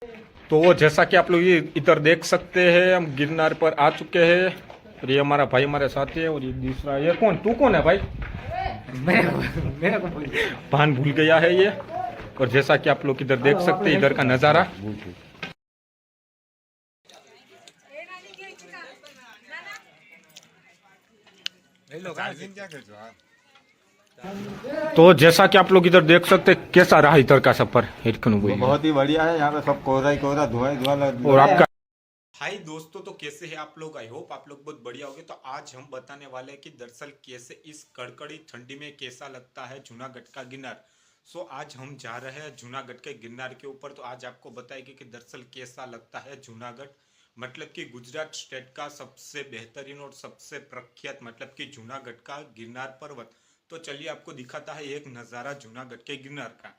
तो जैसा कि आप लोग ये इधर देख सकते हैं, हम गिरनार पर आ चुके हैं और ये हमारा भाई हमारे साथ है। और ये दूसरा, ये कौन, तू कौन है भाई? मेरा को भान भूल गया है ये। और जैसा कि आप लोग इधर देख सकते हैं, इधर का नज़ारा। तो जैसा कि आप लोग इधर देख सकते हैं, कैसा रहा इधर का सफर? बहुत ही बढ़िया है। यहाँ पे सब कोहरा ही कोहरा, धुआं ही धुआं और आपका हाय दोस्तों, तो कैसे हैं आप लोग? आई होप आप लोग बहुत बढ़िया होंगे। तो आज हम बताने वाले हैं कि दरअसल कैसे इस कड़कड़ी ठंडी में कैसा लगता है जूनागढ़ का गिरनार। सो आज हम जा रहे हैं जूनागढ़ के गिरनार के ऊपर। तो आज आपको बताएंगे कि दरअसल कैसा लगता है जूनागढ़, मतलब कि गुजरात स्टेट का सबसे बेहतरीन और सबसे प्रख्यात मतलब कि जूनागढ़ का गिरनार पर्वत। तो चलिए आपको दिखाता है एक नज़ारा जूनागढ़ के गिरनार का।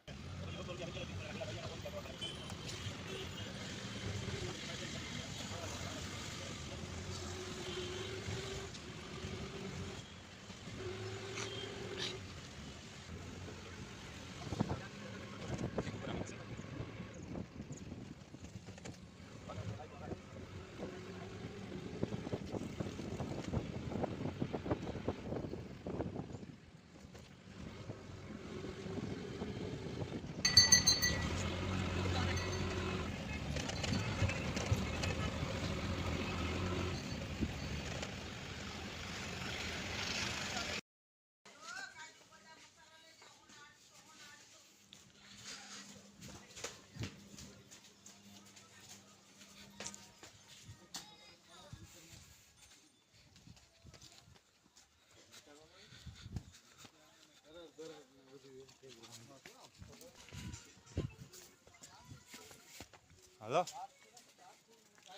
हेलो,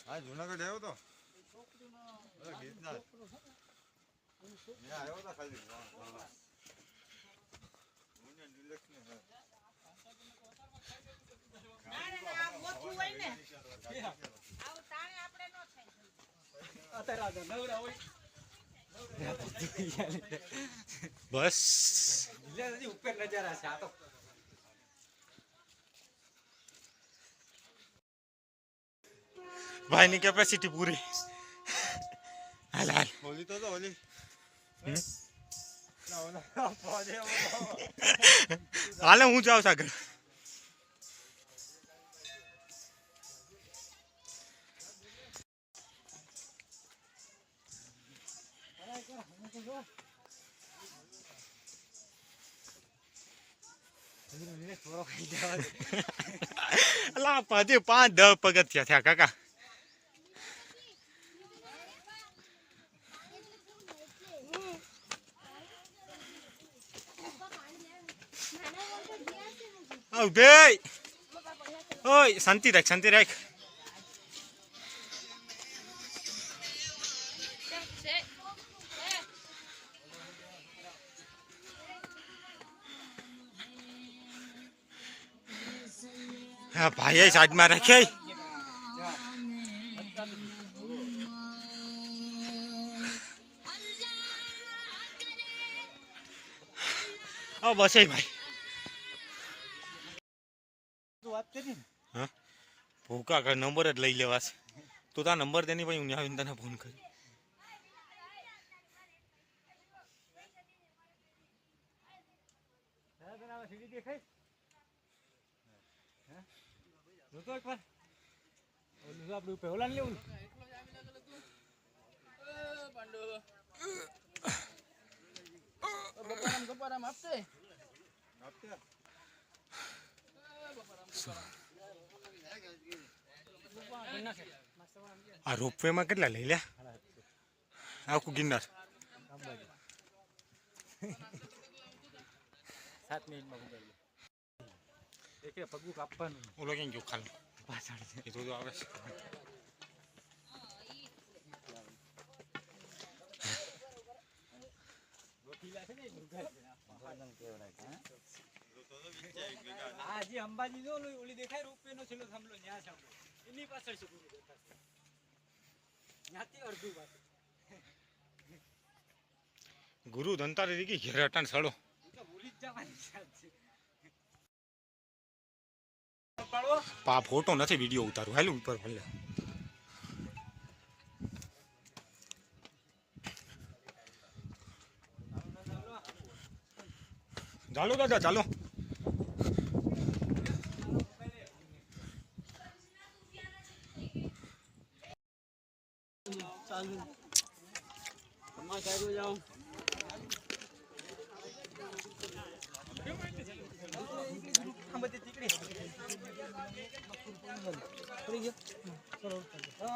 हाँ जूनागढ़ આવ્યો તો ગીરનાર આવ્યો તો ખાલી બસ ઉપર નજારા છે આ તો ભાઈની કેપેસિટી પૂરી. હાલ હાલ ઓલી તો ઓલી હાલે હું જાઉં સાગર. અલા પછી 5-10 પગથિયા થયા કાકા. આવ બે ઓય શાંતિ રાખ, શાંતિ રાખ. હા ભાઈ સાઈડમાં રાખે. હા બસ ભાઈ. વાત કરી ને હા ભૂકા કા નંબર જ લઈ લેવાશે. તું તાર નંબર દેની ભાઈ, હું આવીને તને ફોન કરી. સીડી દેખાય જોતો એકવાર ઓલું આપણું પહેલા ને લેવું બપારામ આપતે આ રોપવે માં કેટલા લઈ લે આખું ગિરનાર? 7 મિનિટમાં ઉગાડી એક પગું કાપવાનું. ઓલો ક્યાં ગયો ખાલી પાછળ છે એ તો આવે છે. હા જે અંબાજી જો ઓલી દેખાય રોપવે નો છેલ્લો થાંભલો ન્યા થાંભલો એની પાછળ છે ગુરુ દેખાય ન્યાથી અડધું વાત ગુરુ ધંતારે દીકી ઘેર અટાણ સડો તો ભૂલી જ જવાની છે પાડો. આ ફોટો નથી વિડીયો ઉતારું હાલ ઉપર ભલે ચાલો દાદા ચાલો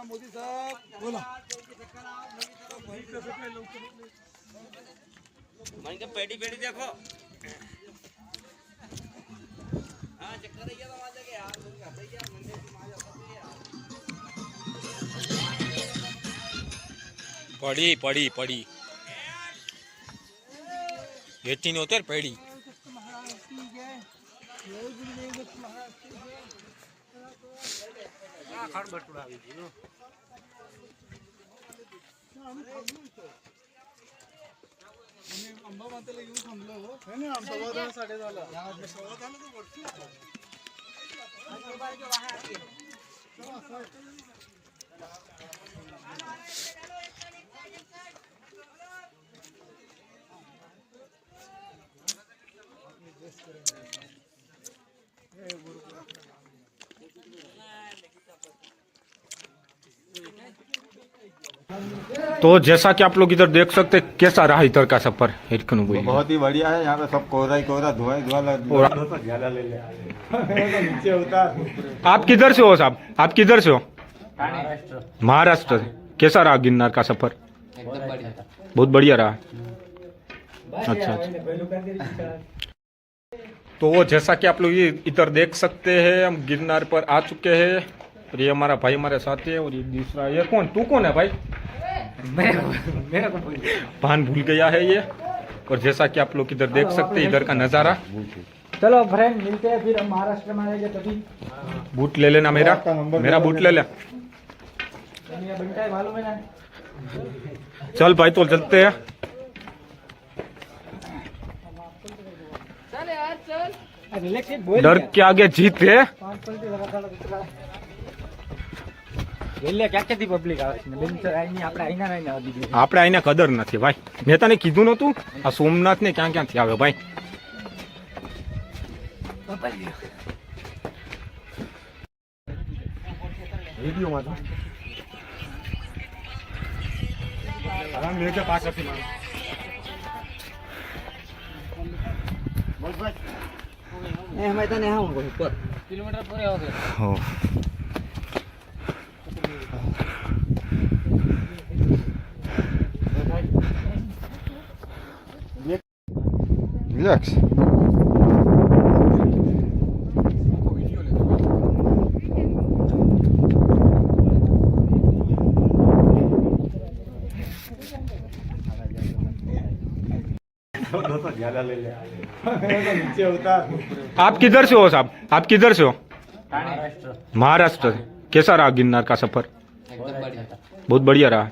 મોદી સાહેબ બોલો મને કે પેડી પેડી દેખો હા ચક્કર આવી ગયા તો વાજે કે યાર મને ઘબરાઈ ગયા મંદિર થી માજા પડી પડી પડી વેચી નો ઉતર પડી ખડબડ આવી ગયો अंबा मातेला येऊन थांबलो है ना आमचा वादा साडे झाला सव्वा झाला तो वरती तो जैसा कि आप लोग इधर देख सकते हैं कैसा रहा इधर का सफर हेडकन हुई बहुत ही बढ़िया है। यहाँ पे सब कोहरा ही कोहरा धुआं ही धुआं नीचे उतार। आप किधर से हो साहब आप किधर से हो महाराष्ट्र कैसा रहा गिरनार का सफर बहुत बढ़िया रहा अच्छा तो जैसा कि आप लोग ये इधर देख सकते हैं हम गिरनार पर आ चुके हैं और ये हमारा भाई हमारे साथ है और ये दूसरा ये कौन तू कौन है भाई मेरे को भान भूल गया है ये और जैसा कि आप लोग इधर देख सकते हैं इधर का नज़ारा चलो फ्रेंड मिलते हैं फिर हम महाराष्ट्र में आएंगे तभी बूट ले लेना मेरा बूट ले ले बनता है मालूम है ना चल भाई तो चलते हैं डर के आगे जीत है આપણે આઈને કદર નથી ભાઈ મેં તને કીધું નતું આ સોમનાથ ને ક્યાં ક્યાંથી આવે ભાઈ વિડીયોમાં તો પાછળથી કિલોમીટર પૂરે हो गए रिलैक्स। नीचे उतार। आप किधर से हो साहब आप किधर से हो महाराष्ट्र महाराष्ट्र कैसा रहा गिरनार का सफर बहुत बढ़िया रहा